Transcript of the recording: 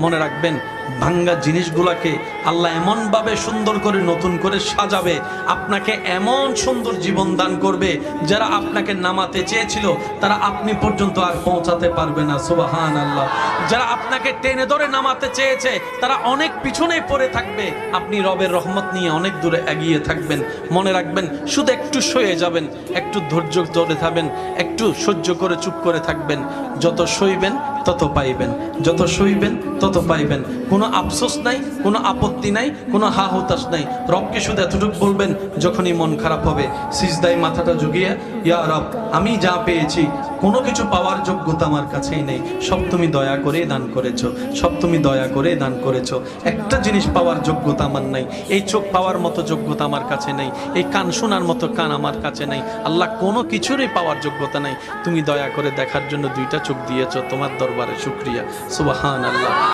মনে রাখবেন ভাঙ্গা জিনিসগুলোকে আল্লাহ এমনভাবে সুন্দর করে নতুন করে সাজাবে, আপনাকে এমন সুন্দর জীবন দান করবে, যারা আপনাকে নামাতে চেয়েছিল তারা আপনি পর্যন্ত আর পৌঁছাতে পারবে না। সুবহানাল্লাহ। যারা আপনাকে টেনে ধরে নামাতে চেয়েছে তারা অনেক পিছনে পড়ে থাকবে, আপনি রবের রহমত নিয়ে অনেক দূরে এগিয়ে থাকবেন। মনে রাখবেন, শুধু একটু সয়ে যাবেন, একটু ধৈর্য ধরে থাকবেন, একটু সহ্য করে চুপ করে থাকবেন। যত সইবেন তত পাইবেন, যত সইবেন তত পাইবেন। কোনো আফসোস নাই, কোনো আপত্তি নাই, কোনো হা হতাশ নাই। রবকে শুধু এতটুকু বলবেন যখনই মন খারাপ হবে, সিজদায় মাথাটা ঝুঁকিয়ে, ইয়া রব, আমি যা পেয়েছি কোনো কিছু পাওয়ার যোগ্যতা আমার কাছেই নেই, সব তুমি দয়া করে দান করেছো, সব তুমি দয়া করে দান করেছো। একটা জিনিস পাওয়ার যোগ্যতা আমার নাই, এই চোখ পাওয়ার মতো যোগ্যতা আমার কাছে নেই, এই কান শোনার মতো কান আমার কাছে নেই। আল্লাহ, কোনো কিছুরই পাওয়ার যোগ্যতা নাই, তুমি দয়া করে দেখার জন্য দুইটা চোখ দিয়েছো, তোমার দরবারে শুকরিয়া। সুবহানাল্লাহ।